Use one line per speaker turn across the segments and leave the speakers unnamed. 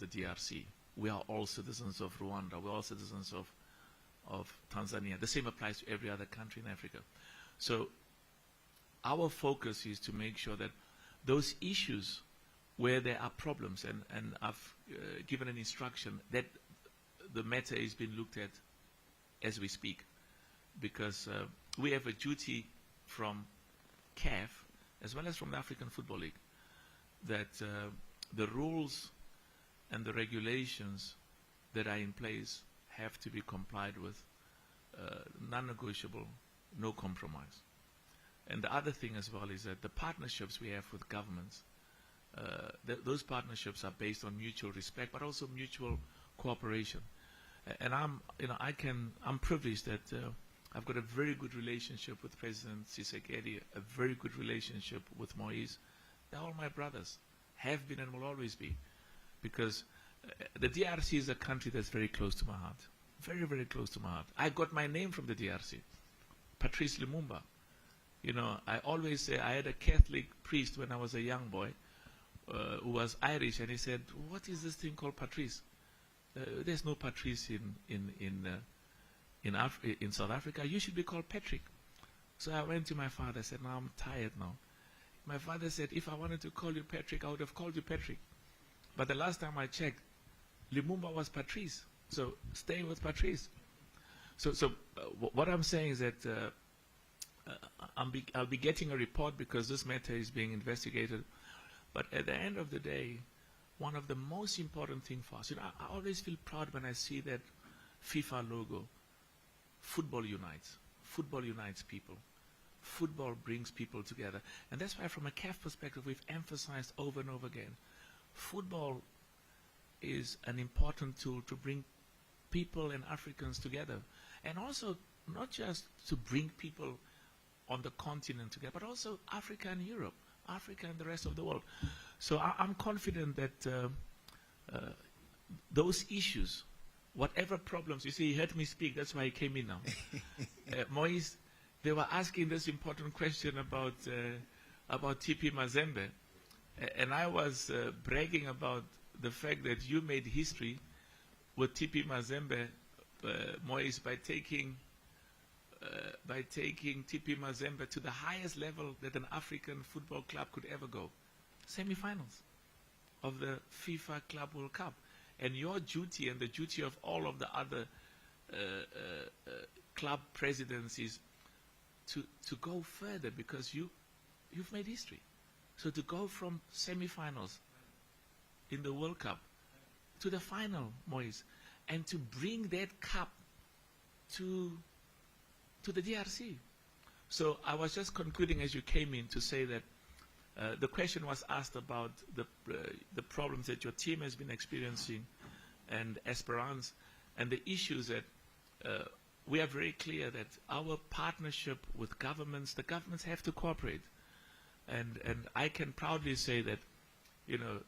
the DRC. We are all citizens of Rwanda. We're all citizens of Tanzania. The same applies to every other country in Africa. So our focus is to make sure that those issues where there are problems, and I've given an instruction that the matter is being looked at as we speak, because we have a duty from CAF as well as from the African Football League that the rules and the regulations that are in place have to be complied with, non-negotiable, no compromise. And the other thing as well is that the partnerships we have with governments, those partnerships are based on mutual respect, but also mutual cooperation. And I'm privileged that I've got a very good relationship with President Tshisekedi, a very good relationship with Moise. They're all my brothers, have been and will always be, because the DRC is a country that's very close to my heart, very, very close to my heart. I got my name from the DRC, Patrice Lumumba. You know, I always say I had a Catholic priest when I was a young boy who was Irish, and he said, "What is this thing called Patrice? There's no Patrice in South Africa. You should be called Patrick." So I went to my father. I said, "No, I'm tired now." My father said, "If I wanted to call you Patrick, I would have called you Patrick. But the last time I checked, Lumumba was Patrice. So stay with Patrice." So what I'm saying is that I'll be getting a report because this matter is being investigated. But at the end of the day, one of the most important things for us, you know, I always feel proud when I see that FIFA logo. Football unites. Football unites people. Football brings people together. And that's why from a CAF perspective, we've emphasized over and over again, football is an important tool to bring people and Africans together. And also, not just to bring people on the continent together, but also Africa and Europe, Africa and the rest of the world. So I'm confident that those issues, whatever problems, you see, he heard me speak, that's why he came in now. Moise, they were asking this important question about TP Mazembe. And I was bragging about the fact that you made history with TP Mazembe, Moise, by taking TP Mazembe to the highest level that an African football club could ever go. Semi-finals of the FIFA Club World Cup. And your duty and the duty of all of the other club presidents is to go further, because you've made history. So to go from semi-finals in the World Cup to the final, Moise, and to bring that cup to the DRC. So I was just concluding as you came in to say that the question was asked about the problems that your team has been experiencing and Esperance, and the issues that we are very clear that our partnership with governments, the governments have to cooperate. And I can proudly say that, you know,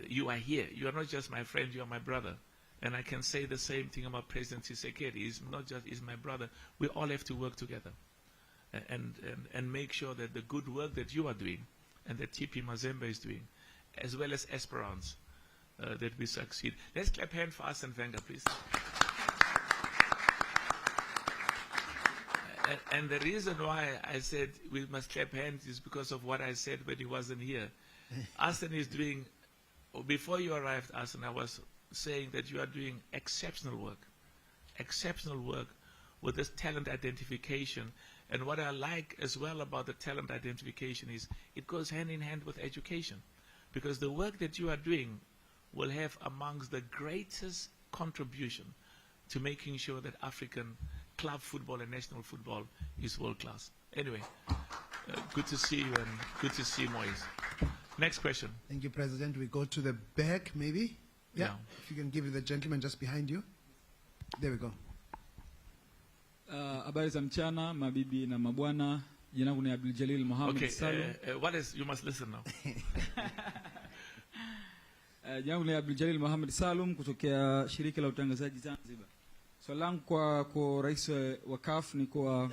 you are here. You are not just my friend, you are my brother. And I can say the same thing about President Tshisekedi. He's not just, he's my brother. We all have to work together and make sure that the good work that you are doing and that TP Mazembe is doing, as well as Esperance, that we succeed. Let's clap hands for Arsene Wenger, please. And the reason why I said we must clap hands is because of what I said when he wasn't here. Arsene is doing, before you arrived, Arsene, I was saying that you are doing exceptional work with this talent identification. And what I like as well about the talent identification is it goes hand in hand with education, because the work that you are doing will have amongst the greatest contribution to making sure that African club football and national football is world class. Anyway, good to see you and good to see Moise. Next question.
Thank you, President. We go to the back, maybe. Yeah. If you can give the gentleman just behind you. There we go.
Habari za mchana, mabibi na mabwana. Jina langu ni Abdul Mohamed Salum.
What is, you must listen now.
Jina langu ni Abdul Mohamed Salum kutokea shirika la utangazaji Zanzibar. Swali langu kwa rais wa CAF ni kwa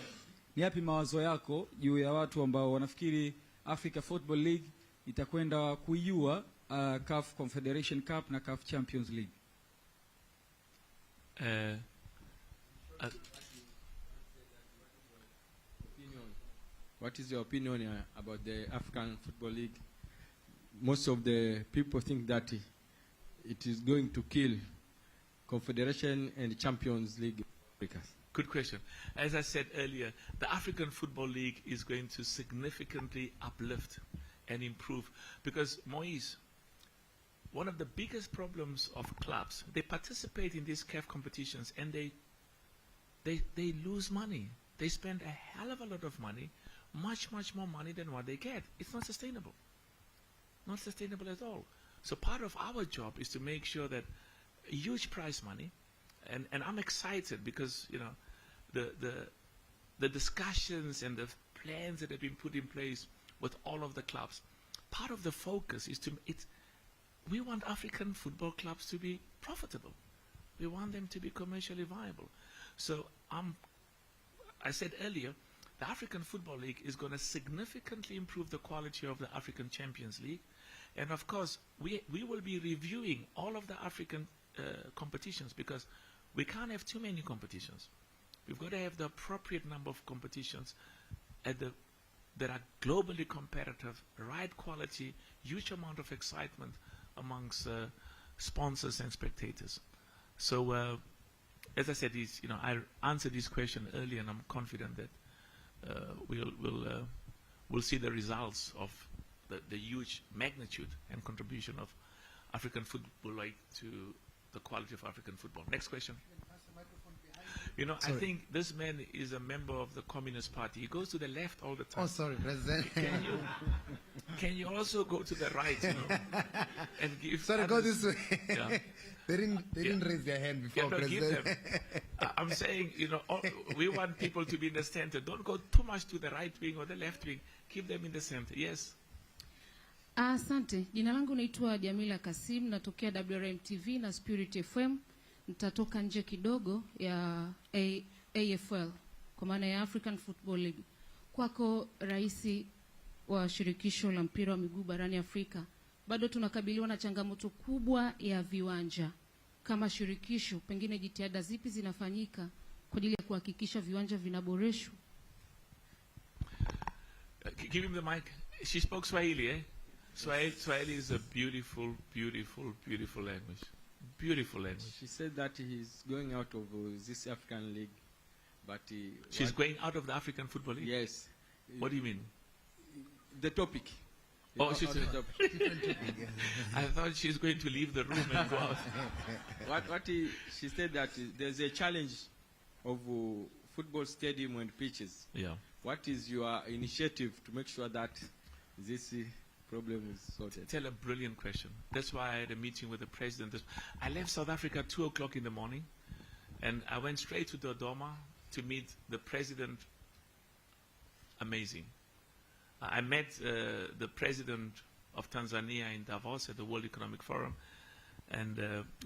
ni yapi mawazo yako juu ya watu ambao wanafikiri Africa Football League itakwenda kuiua CAF Confederation Cup na CAF Champions League?
What is your opinion about the African Football League? Most of the people think that it is going to kill Confederation and Champions League.
Good question. As I said earlier, the African Football League is going to significantly uplift and improve because, Moise, one of the biggest problems of clubs, they participate in these CAF competitions and they lose money. They spend a hell of a lot of money, much more money than what they get. It's not sustainable. Not sustainable at all. So part of our job is to make sure that huge prize money, and I'm excited because, you know, the discussions and the plans that have been put in place with all of the clubs, part of the focus is we want African football clubs to be profitable. We want them to be commercially viable. So I said earlier, the African Football League is going to significantly improve the quality of the African Champions League. And of course, we will be reviewing all of the African competitions because we can't have too many competitions. We've got to have the appropriate number of competitions that are globally competitive, right quality, huge amount of excitement amongst sponsors and spectators. So, as I said, I answered this question earlier, and I'm confident that we'll see the results of the huge magnitude and contribution of African football like to the quality of African football. Next question. You know,
Sorry.
I think this man is a member of the Communist Party. He goes to the left all the time.
Oh, sorry, President.
Can you also go to the right, you know, and give
Sorry, go this way.
Yeah.
They didn't raise their hand before,
Yeah, no, give
President.
them. I'm saying, you know, we want people to be in the center. Don't go too much to the right wing or the left wing. Keep them in the center. Yes.
Asante. Jina langu naitwa Jamila Kasim, natokea WRM TV na Spirit FM. Nitatoka nje kidogo ya AFL kwa maana ya African Football League. Kwako Rais wa shirikisho la mpira wa miguu barani Afrika, bado tunakabiliwa na changamoto kubwa ya viwanja. Kama shirikisho, pengine jitihada zipi zinafanyika kwa ajili ya kuhakikisha viwanja vinaboreshwa?
Give him the mic. She spoke Swahili, eh? Swahili is a beautiful, beautiful, beautiful language. Beautiful language.
She said that he's going out of this African League, but
She's going out of the African Football League?
Yes.
What do you mean?
The topic.
Oh, she's
Out of the topic.
I thought she's going to leave the room and go out.
She said that there's a challenge of football stadium and pitches.
Yeah.
What is your initiative to make sure that this problem is sorted?
Tell a brilliant question. That's why I had a meeting with the president. I left South Africa at 2 o'clock in the morning, and I went straight to Dodoma to meet the president. Amazing. I met the president of Tanzania in Davos at the World Economic Forum, and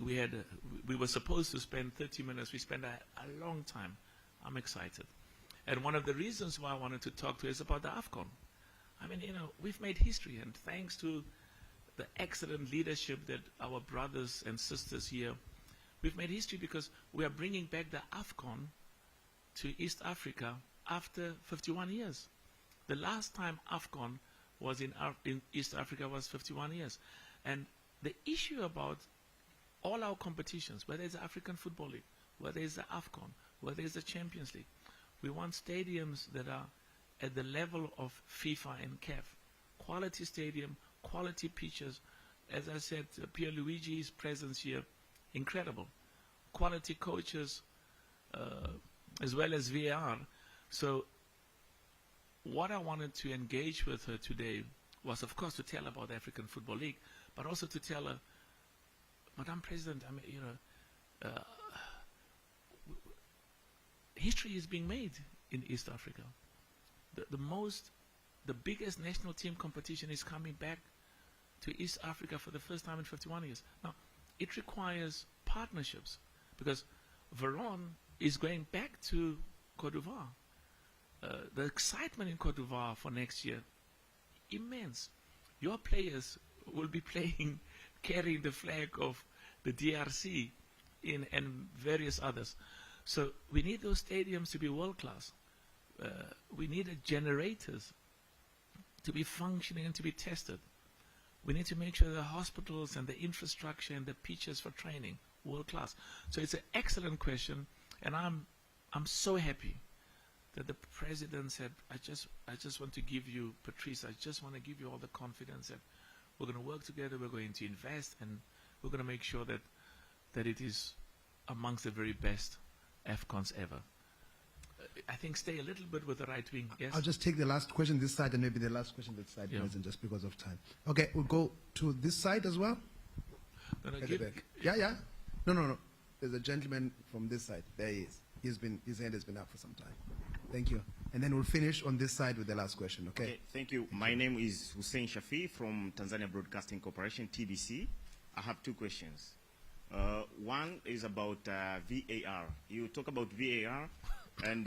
we were supposed to spend 30 minutes. We spent a long time. I'm excited. And one of the reasons why I wanted to talk to you is about the AFCON. I mean, you know, we've made history, and thanks to the excellent leadership that our brothers and sisters here, we've made history because we are bringing back the AFCON to East Africa after 51 years. The last time AFCON was in East Africa was 51 years. And the issue about all our competitions, whether it's the African Football League, whether it's the AFCON, whether it's the Champions League, we want stadiums that are at the level of FIFA and CAF. Quality stadium, quality pitches. As I said, Pierluigi's presence here, incredible. Quality coaches, as well as VAR. So what I wanted to engage with her today was, of course, to tell her about the African Football League, but also to tell her, Madam President, I mean, you know, history is being made in East Africa. The biggest national team competition is coming back to East Africa for the first time in 51 years. Now, it requires partnerships because Veron is going back to Cote d'Ivoire. The excitement in Cote d'Ivoire for next year, immense. Your players will be playing, carrying the flag of the DRC and various others. So we need those stadiums to be world class. We need generators to be functioning and to be tested. We need to make sure the hospitals and the infrastructure and the pitches for training world class. So it's an excellent question, and I'm so happy that the president said, I just want to give you, Patrice, I just want to give you all the confidence that we're going to work together, we're going to invest, and we're going to make sure that it is amongst the very best AFCONs ever. I think stay a little bit with the right wing. Yes?
I'll just take the last question this side and maybe the last question this side, President, just because of time. Okay, we'll go to this side as well.
No,
At the back. Yeah. No. There's a gentleman from this side. There he is. His hand has been up for some time. Thank you. And then we'll finish on this side with the last question, okay?
Thank you. My name is Hussein Shafi from Tanzania Broadcasting Corporation, TBC. I have two questions. One is about VAR. You talk about VAR, and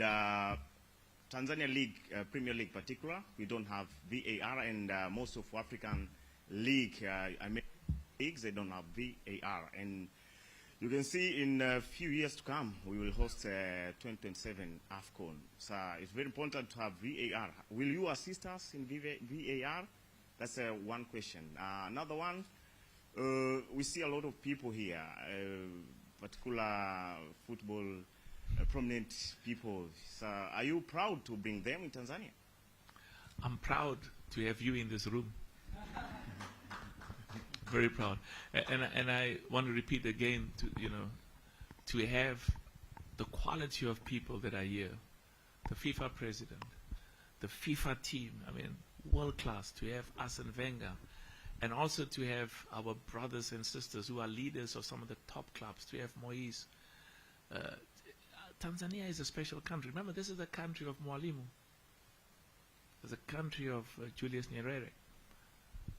Tanzania League, Premier League particular, we don't have VAR, and most of African leagues, they don't have VAR. And you can see in a few years to come, we will host 2027 AFCON. So it's very important to have VAR. Will you assist us in VAR? That's one question. Another one, we see a lot of people here, particular football prominent people. So are you proud to bring them in Tanzania?
I'm proud to have you in this room. Very proud. And I want to repeat again, to have the quality of people that are here, the FIFA president, the FIFA team, world class, to have Arsene Wenger, and also to have our brothers and sisters who are leaders of some of the top clubs, to have Moise. Tanzania is a special country. Remember, this is the country of Mwalimu. It's a country of Julius Nyerere,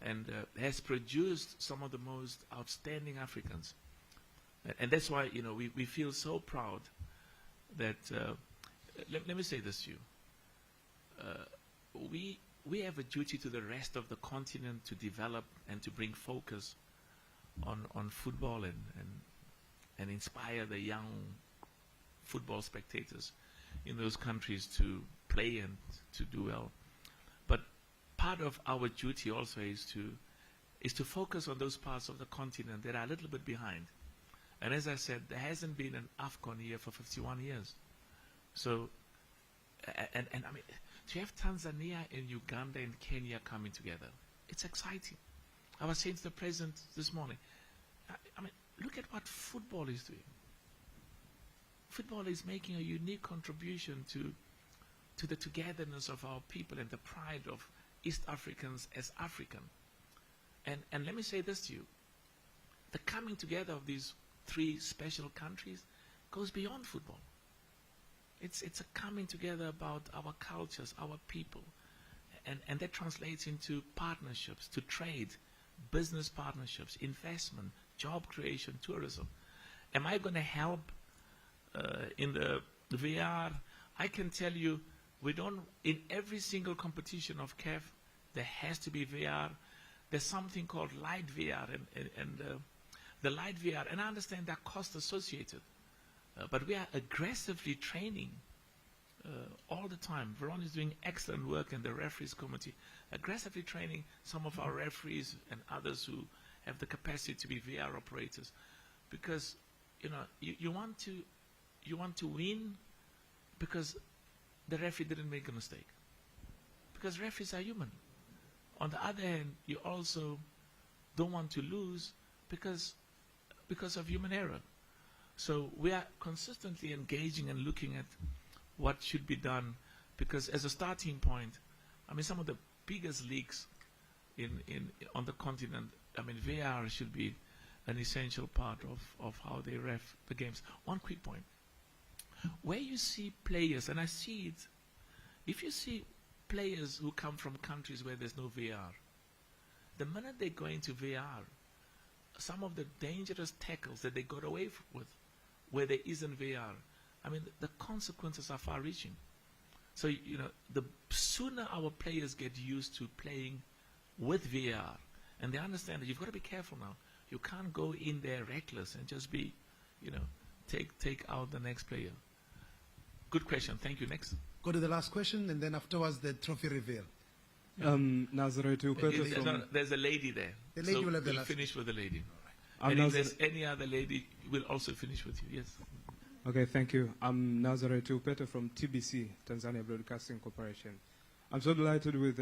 and has produced some of the most outstanding Africans. And that's why, we feel so proud that, let me say this to you. We have a duty to the rest of the continent to develop and to bring focus on football and inspire the young football spectators in those countries to play and to do well. But part of our duty also is to focus on those parts of the continent that are a little bit behind. And as I said, there hasn't been an AFCON here for 51 years. So, to have Tanzania and Uganda and Kenya coming together, it's exciting. I was saying to the president this morning, look at what football is doing. Football is making a unique contribution to the togetherness of our people and the pride of East Africans as African. And let me say this to you. The coming together of these three special countries goes beyond football. It's a coming together about our cultures, our people. And that translates into partnerships, to trade, business partnerships, investment, job creation, tourism. Am I going to help in the VR? I can tell you, in every single competition of CAF, there has to be VR. There's something called light VR, and the light VR, and I understand there are costs associated, but we are aggressively training all the time. Veron is doing excellent work, and the referees committee, aggressively training some of our referees and others who have the capacity to be VR operators, because you want to win because the referee didn't make a mistake, because referees are human. On the other hand, you also don't want to lose because of human error. So we are consistently engaging and looking at what should be done, because as a starting point, some of the biggest leagues on the continent, VR should be an essential part of how they ref the games. One quick point. Where you see players, and I see it, if you see players who come from countries where there's no VR, the minute they go into VR, some of the dangerous tackles that they got away with, where there isn't VR, the consequences are far-reaching. So, the sooner our players get used to playing with VR And they understand that you've got to be careful now. You can't go in there reckless and just be, take out the next player. Good question. Thank you. Next.
Go to the last question, and then afterwards the trophy reveal.
Nazareth Upeto from...
There's a lady there.
The lady will have the
we'll
last
finish with the lady.
I'm
And if
Nazareth.
there's any other lady, we'll also finish with you. Yes.
Okay, thank you. I'm Nazareth Upeto from TBC, Tanzania Broadcasting Corporation. I'm so delighted with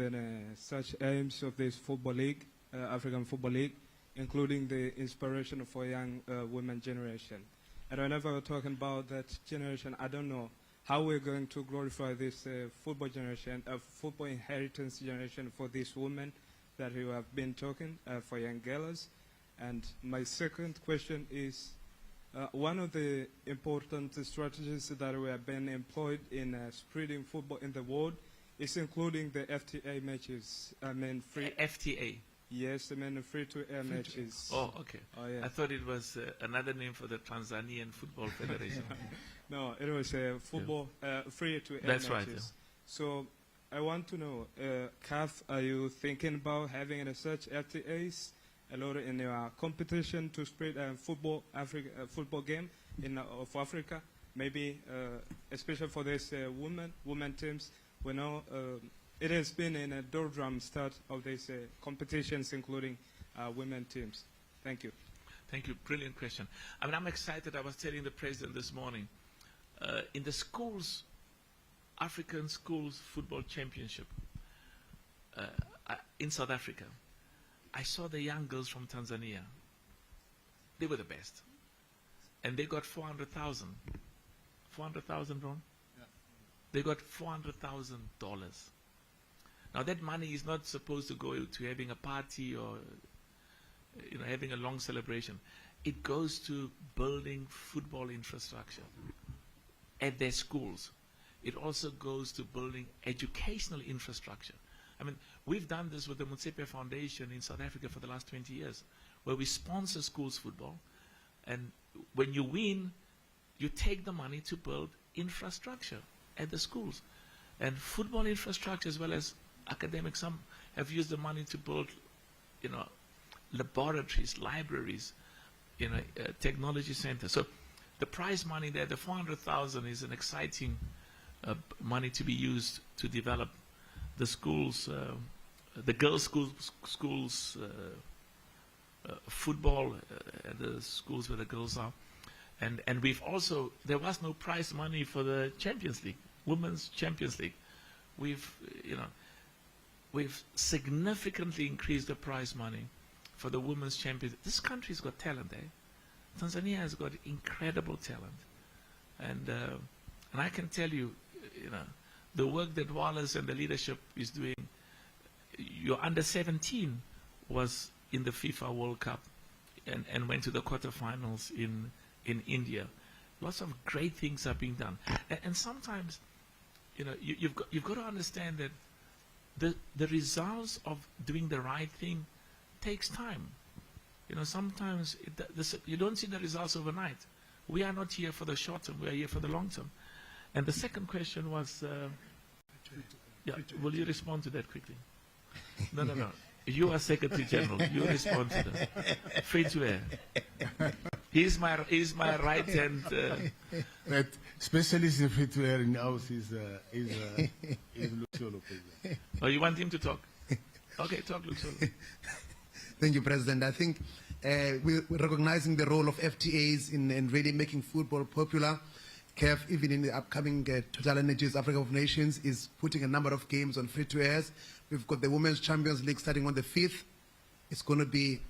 such aims of this football league, African Football League, including the inspiration for young women generation. And whenever we're talking about that generation, I don't know how we're going to glorify this football generation, football inheritance generation for these women that you have been talking, for young girls. And my second question is, one of the important strategies that we have been employed in spreading football in the world is including the FTA matches. I mean, free.
FTA.
Yes, I mean free-to-air matches.
Oh, okay.
Oh, yeah.
I thought it was another name for the Tanzanian Football Federation.
No, it was football free-to-air
That's
matches.
right. Yeah.
So I want to know, CAF, are you thinking about having such FTAs a lot in your competition to spread football game of Africa? Maybe especially for this women teams. We know it has been in a doldrum start of these competitions, including women teams. Thank you.
Thank you. Brilliant question. I mean, I'm excited. I was telling the president this morning, in the schools, African Schools Football Championship in South Africa, I saw the young girls from Tanzania. They were the best. And they got 400,000. 400,000, Ron? Yeah. They got $400,000. Now that money is not supposed to go to having a party or having a long celebration. It goes to building football infrastructure at their schools. It also goes to building educational infrastructure. I mean, we've done this with the Motsepe Foundation in South Africa for the last 20 years, where we sponsor schools football, and when you win, you take the money to build infrastructure at the schools. And football infrastructure as well as academics, some have used the money to build, laboratories, libraries, technology centers. So the prize money there, the 400,000, is an exciting money to be used to develop the schools, the girls' schools, football, the schools where the girls are. And we've also, there was no prize money for the Champions League, Women's Champions League. We've significantly increased the prize money for the Women's Champions. This country's got talent, eh? Tanzania has got incredible talent. And I can tell you, the work that Wallace and the leadership is doing, your under-17 was in the FIFA World Cup and went to the quarterfinals in India. Lots of great things are being done. And sometimes, you've got to understand that the results of doing the right thing takes time. Sometimes you don't see the results overnight. We are not here for the short term, we are here for the long term. And the second question was, will you respond to that quickly? No. You are Secretary General. You respond to that. Free to air. He's my right hand.
But specialist in free to air in the house is Luciolo.
Oh, you want him to talk? Okay, talk, Luciolo.
Thank you, President. I think we're recognizing the role of FTAs in really making football popular. CAF, even in the upcoming Total Energies Africa of Nations, is putting a number of games on free-to-airs. We've got the Women's Champions League starting on the 5th. It's going to be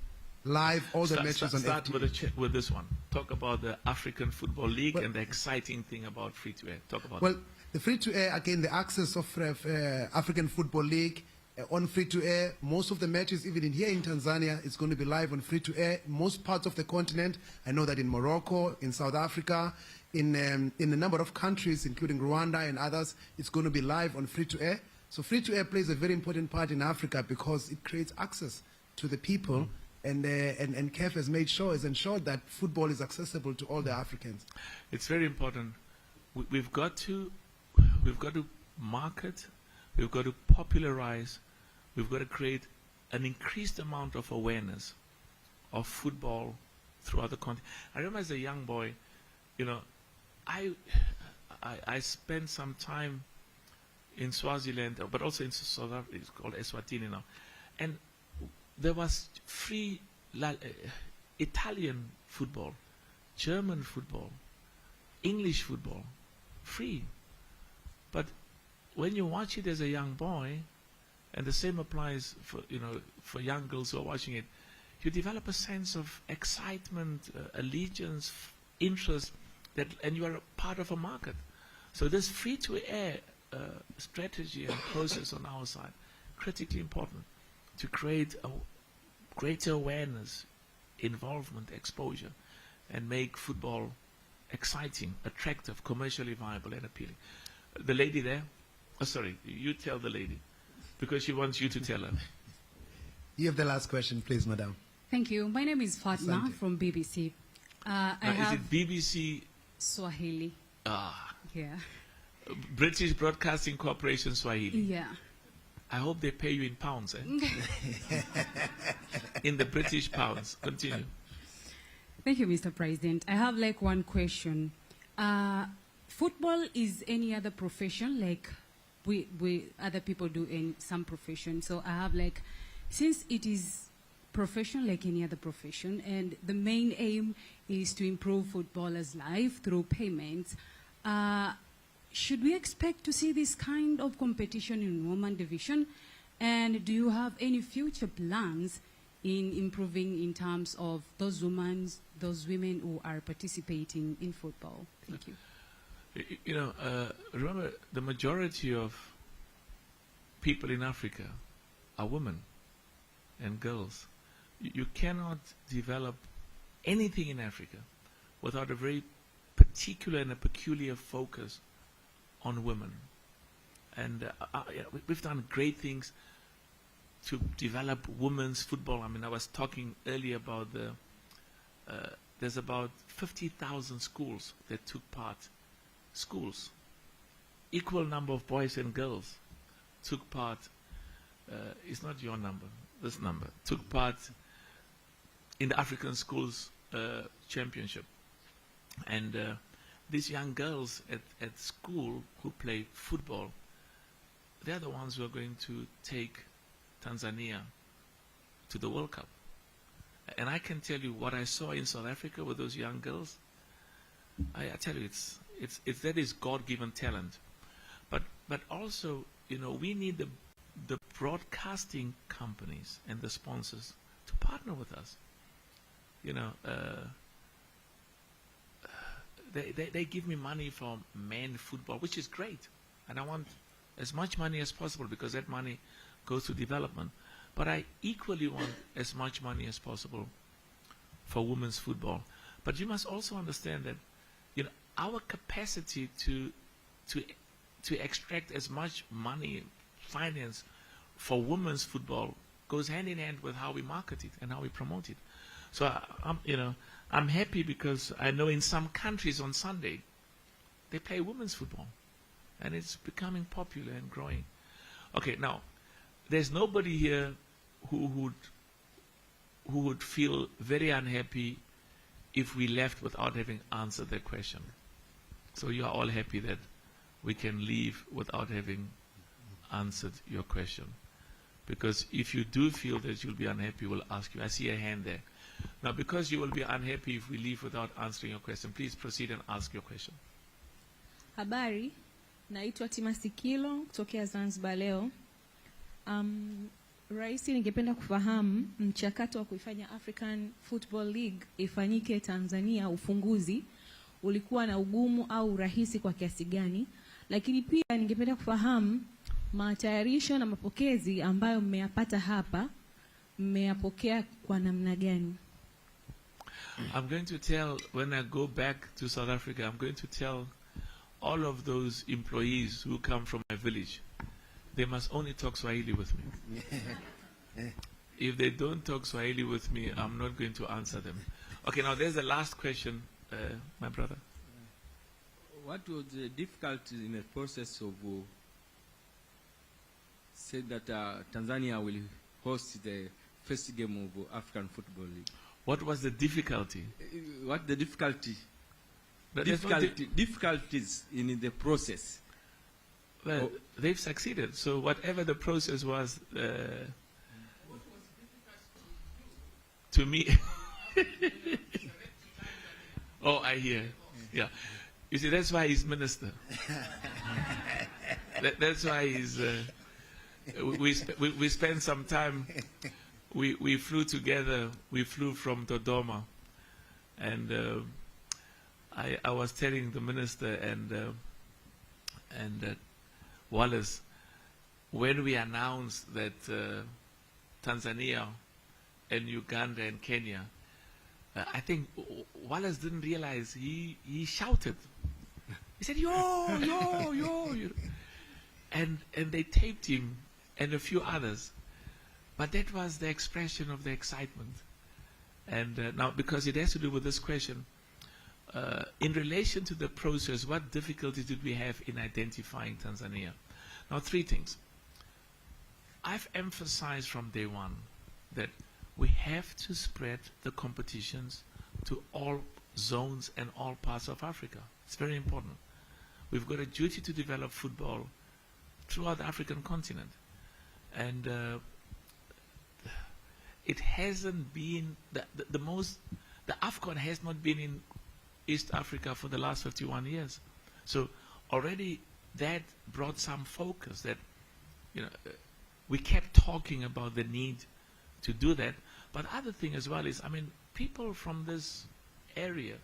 live, all the matches on FTA.
Start with this one. Talk about the African Football League and the exciting thing about free-to-air. Talk about
Well, the free-to-air, again, the access of African Football League on free-to-air. Most of the matches, even in here in Tanzania, is going to be live on free-to-air. Most parts of the continent, I know that in Morocco, in South Africa, in a number of countries, including Rwanda and others, it's going to be live on free-to-air. So free-to-air plays a very important part in Africa because it creates access to the people, and CAF has ensured that football is accessible to all the Africans.
It's very important. We've got to market, we've got to popularize, we've got to create an increased amount of awareness of football throughout the country. I remember as a young boy, you know, I spent some time in Swaziland, but also in South Africa. It's called Eswatini now, and there was free Italian football, German football, English football, free. But when you watch it as a young boy, and the same applies for, you know, for young girls who are watching it, you develop a sense of excitement, allegiance, interest, and you are a part of a market. So this free-to-air strategy and process on our side, critically important to create a greater awareness, involvement, exposure, and make football exciting, attractive, commercially viable, and appealing. The lady there, oh, sorry, you tell the lady, because she wants you to tell her.
You have the last question, please, madam.
Thank you. My name is Fatma
Asante.
from BBC.
Now, is it BBC?
Swahili. Yeah.
British Broadcasting Corporation Swahili.
Yeah.
I hope they pay you in pounds, eh? In the British pounds. Continue.
Thank you, Mr. President. I have like one question. Football is any other profession, like we other people do in some profession. So I have like, since it is profession like any other profession, and the main aim is to improve footballers' life through payments, should we expect to see this kind of competition in women division? And do you have any future plans in improving in terms of those women who are participating in football? Thank you.
You know, remember, the majority of people in Africa are women and girls. You cannot develop anything in Africa without a very particular and a peculiar focus on women. And we've done great things to develop women's football. I mean, I was talking earlier about there's about 50,000 schools that took part. Schools, equal number of boys and girls took part. It's not your number, this number took part in the African Schools Championship. And these young girls at school who play football, they're the ones who are going to take Tanzania to the World Cup. And I can tell you what I saw in South Africa with those young girls. I tell you, that is God-given talent. But also, you know, we need the broadcasting companies and the sponsors to partner with us. You know, they give me money for men football, which is great. And I want as much money as possible because that money goes to development. But I equally want as much money as possible for women's football. But you must also understand that, you know, our capacity to extract as much money, finance for women's football goes hand in hand with how we market it and how we promote it. So I'm happy because I know in some countries on Sunday they play women's football, and it's becoming popular and growing. Okay, now there's nobody here who would feel very unhappy if we left without having answered their question. So you are all happy that we can leave without having answered your question. Because if you do feel that you'll be unhappy, we'll ask you. I see a hand there. Now, because you will be unhappy if we leave without answering your question, please proceed and ask your question.
Habari, naitwa Timasikilo kutokea Zanzibar leo. Raisi, ningependa kufahamu mchakato wa kuifanya African Football League ifanyike Tanzania, ufunguzi ulikuwa na ugumu au rahisi kwa kiasi gani? Lakini pia ningependa kufahamu matayarisho na mapokezi ambayo mmeyapata hapa, mmeyapokea kwa namna gani?
I'm going to tell, when I go back to South Africa, I'm going to tell all of those employees who come from my village, they must only talk Swahili with me. If they don't talk Swahili with me, I'm not going to answer them. Okay, now there's the last question, my brother.
What was the difficulty in the process of said that Tanzania will host the first game of African Football League.
What was the difficulty?
What the difficulty?
There's no
Difficulties in the process.
Well, they've succeeded. So whatever the process was, to me, oh, I hear. Yeah, you see, that's why he's minister. That's why he's. We spent some time. We flew together. We flew from Dodoma, and I was telling the minister and Wallace, when we announced that Tanzania and Uganda and Kenya, I think Wallace didn't realize he shouted. He said, yo, yo, yo, yo. And they taped him and a few others. But that was the expression of the excitement. And now, because it has to do with this question, in relation to the process, what difficulties did we have in identifying Tanzania? Now, three things. I've emphasized from day one that we have to spread the competitions to all zones and all parts of Africa. It's very important. We've got a duty to develop football throughout the African continent. And it hasn't been, the AFCON has not been in East Africa for the last 51 years. So already that brought some focus that, we kept talking about the need to do that. But other thing as well is, people from this area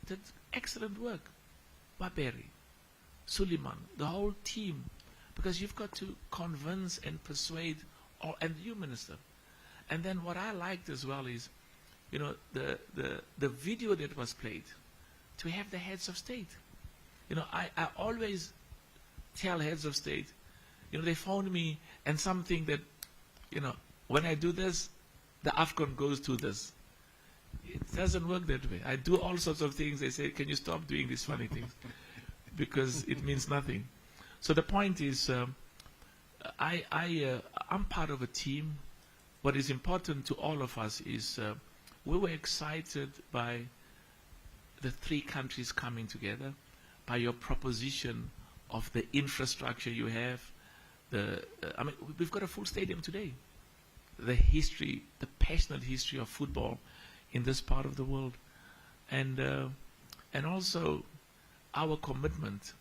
did excellent work. Baberi, Suleiman, the whole team, because you've got to convince and persuade, and you, Minister. And then what I liked as well is, the video that was played, to have the heads of state. I always tell heads of state, they phone me and something that, when I do this, the AFCON goes to this. It doesn't work that way. I do all sorts of things. They say, can you stop doing these funny things? Because it means nothing. So the point is, I'm part of a team. What is important to all of us is we were excited by the three countries coming together, by your proposition of the infrastructure you have. We've got a full stadium today. The history, the passionate history of football in this part of the world, and also our commitment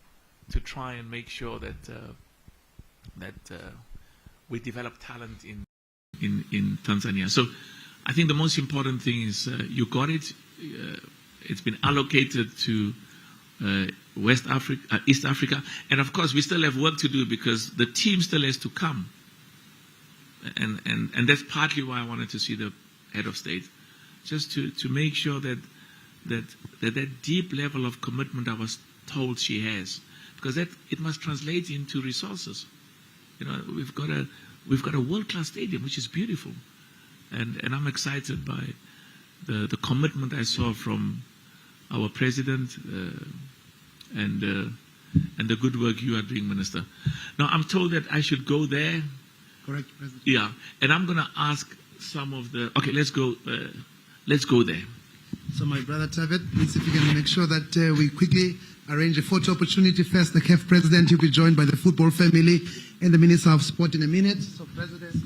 to try and make sure that we develop talent in Tanzania. So I think the most important thing is you got it. It's been allocated to West Africa, East Africa, and of course we still have work to do because the team still has to come. And that's partly why I wanted to see the head of state, just to make sure that deep level of commitment I was told she has, because it must translate into resources. We've got a world-class stadium, which is beautiful, and I'm excited by the commitment I saw from our president and the good work you are doing, Minister. Now I'm told that I should go there.
Correct, President.
Yeah, and I'm going to ask some of the. Okay, let's go there.
So my brother Tavet, please, if you can make sure that we quickly arrange a photo opportunity. First, the CAF President will be joined by the football family and the Minister of Sport in a minute. So, President.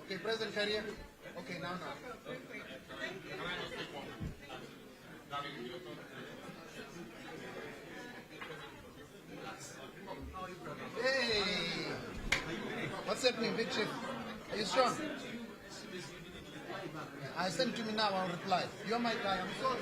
Okay, President Carrier. Okay, now. Hey! What's happening, Big Chief? Are you strong? I send it to me now, I'll reply. You're my guy, I'm sorry.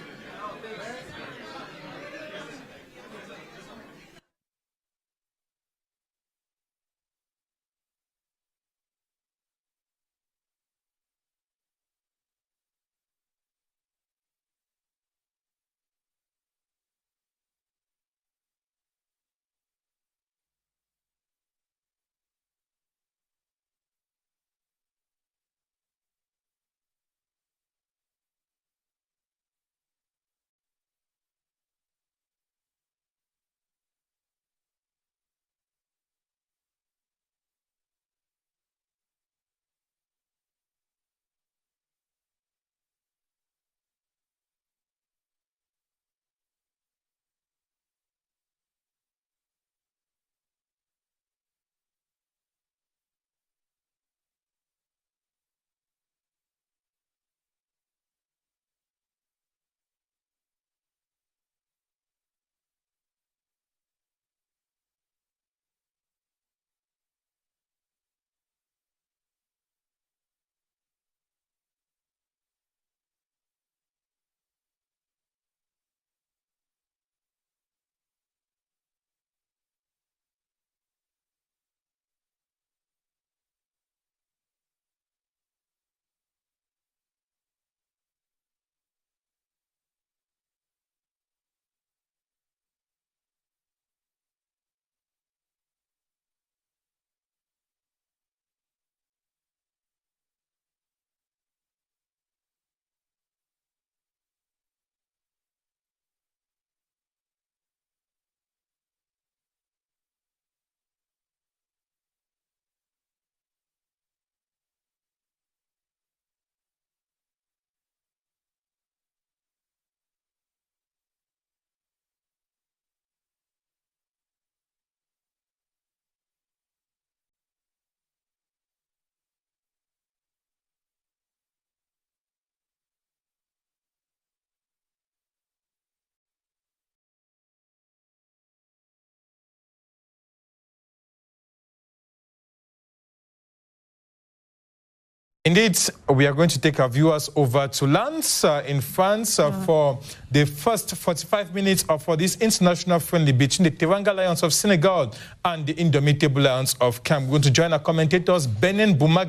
Indeed, we are going to take our viewers over to Lens in France for the first 45 minutes for this international friendly between the Teranga Lions of Senegal and the Indomitable Lions of Cameroon. To join our commentators, Benin Boumag